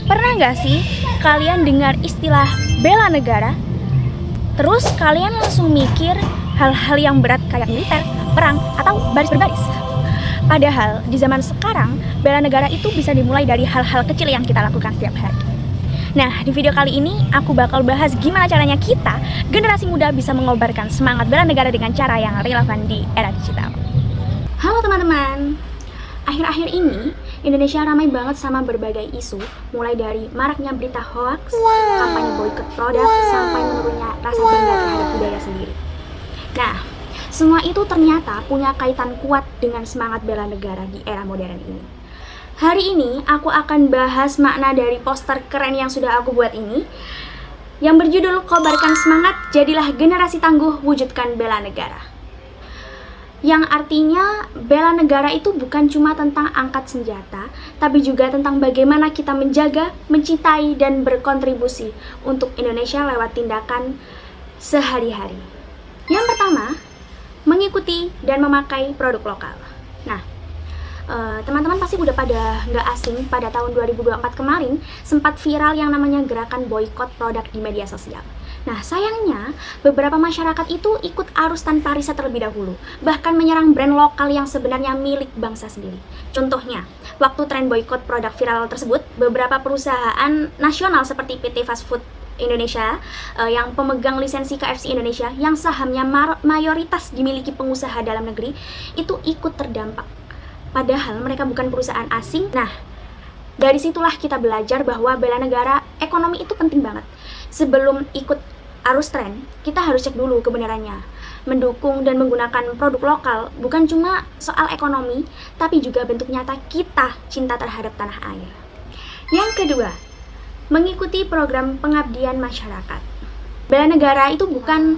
Pernah nggak sih kalian dengar istilah bela negara? Terus kalian langsung mikir hal-hal yang berat kayak militer, perang, atau baris berbaris. Padahal di zaman sekarang, bela negara itu bisa dimulai dari hal-hal kecil yang kita lakukan setiap hari. Nah, di video kali ini aku bakal bahas gimana caranya kita, generasi muda, bisa mengobarkan semangat bela negara dengan cara yang relevan di era digital. Halo teman-teman, akhir-akhir ini Indonesia ramai banget sama berbagai isu, mulai dari maraknya berita hoax, kampanye boikot produk, sampai menurunnya rasa bangga terhadap budaya sendiri. Nah, semua itu ternyata punya kaitan kuat dengan semangat bela negara di era modern ini. Hari ini aku akan bahas makna dari poster keren yang sudah aku buat ini, yang berjudul Kobarkan Semangat, Jadilah Generasi Tangguh, Wujudkan Bela Negara. Yang artinya bela negara itu bukan cuma tentang angkat senjata, tapi juga tentang bagaimana kita menjaga, mencintai, dan berkontribusi untuk Indonesia lewat tindakan sehari-hari. Yang pertama, mengikuti dan memakai produk lokal. Nah, teman-teman pasti udah pada nggak asing, pada tahun 2024 kemarin sempat viral yang namanya gerakan boikot produk di media sosial. Nah, sayangnya beberapa masyarakat itu ikut arus tanpa riset terlebih dahulu, bahkan menyerang brand lokal yang sebenarnya milik bangsa sendiri. Contohnya, waktu tren boikot produk viral tersebut, beberapa perusahaan nasional seperti PT Fast Food Indonesia yang pemegang lisensi KFC Indonesia yang sahamnya mayoritas dimiliki pengusaha dalam negeri itu ikut terdampak. Padahal mereka bukan perusahaan asing. Nah, dari situlah kita belajar bahwa bela negara, ekonomi itu penting banget. Sebelum ikut arus tren, kita harus cek dulu kebenarannya. Mendukung dan menggunakan produk lokal bukan cuma soal ekonomi, tapi juga bentuk nyata kita cinta terhadap tanah air. Yang kedua, mengikuti program pengabdian masyarakat. Bela negara itu bukan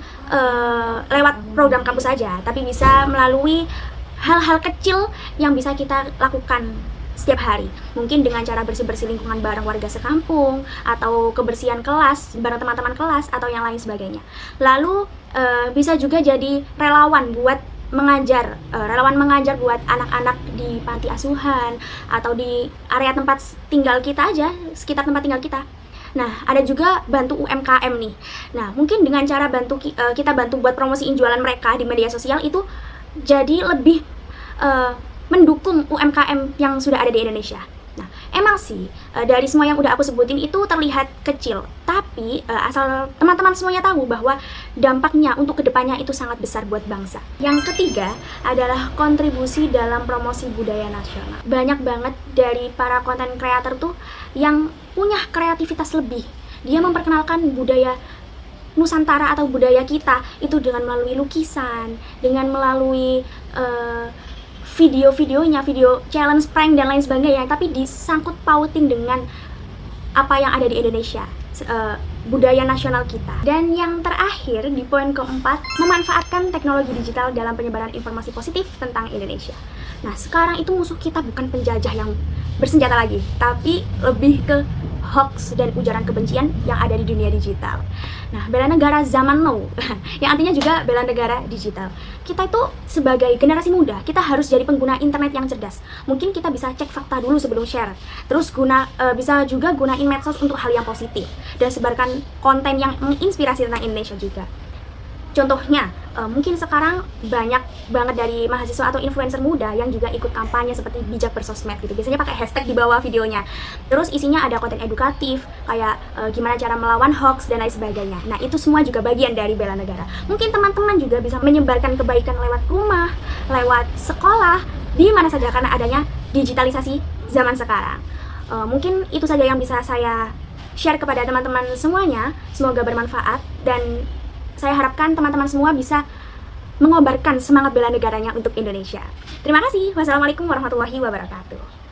lewat program kampus saja, tapi bisa melalui hal-hal kecil yang bisa kita lakukan setiap hari. Mungkin dengan cara bersih-bersih lingkungan bareng warga sekampung, atau kebersihan kelas bareng teman-teman kelas, atau yang lain sebagainya. Lalu bisa juga jadi relawan buat mengajar, relawan mengajar buat anak-anak di panti asuhan atau di area tempat tinggal kita aja, sekitar tempat tinggal kita. Nah, ada juga bantu UMKM nih. Nah, mungkin dengan cara kita bantu buat promosiin jualan mereka di media sosial itu jadi lebih mendukung UMKM yang sudah ada di Indonesia. Nah, emang sih dari semua yang udah aku sebutin itu terlihat kecil, tapi asal teman-teman semuanya tahu bahwa dampaknya untuk kedepannya itu sangat besar buat bangsa. Yang ketiga adalah kontribusi dalam promosi budaya nasional. Banyak banget dari para konten kreator tuh yang punya kreativitas lebih. Dia memperkenalkan budaya Nusantara atau budaya kita itu dengan melalui lukisan, dengan melalui video-videonya, video challenge, prank, dan lain sebagainya, tapi disangkut pautin dengan apa yang ada di Indonesia, budaya nasional kita. Dan yang terakhir, di poin keempat, memanfaatkan teknologi digital dalam penyebaran informasi positif tentang Indonesia. Nah, sekarang itu musuh kita bukan penjajah yang bersenjata lagi, tapi lebih ke hoax dan ujaran kebencian yang ada di dunia digital. Nah, bela negara zaman now, yang artinya juga bela negara digital. Kita itu sebagai generasi muda, kita harus jadi pengguna internet yang cerdas. Mungkin kita bisa cek fakta dulu sebelum share. Terus bisa juga gunain medsos untuk hal yang positif. Dan sebarkan konten yang menginspirasi tentang Indonesia juga. Contohnya, mungkin sekarang banyak banget dari mahasiswa atau influencer muda yang juga ikut kampanye seperti bijak bersosmed gitu. Biasanya pakai hashtag di bawah videonya. Terus isinya ada konten edukatif, kayak gimana cara melawan hoax dan lain sebagainya. Nah, itu semua juga bagian dari bela negara. Mungkin teman-teman juga bisa menyebarkan kebaikan lewat rumah, lewat sekolah, di mana saja karena adanya digitalisasi zaman sekarang. Mungkin itu saja yang bisa saya share kepada teman-teman semuanya. Semoga bermanfaat dan saya harapkan teman-teman semua bisa mengobarkan semangat bela negaranya untuk Indonesia. Terima kasih. Wassalamualaikum warahmatullahi wabarakatuh.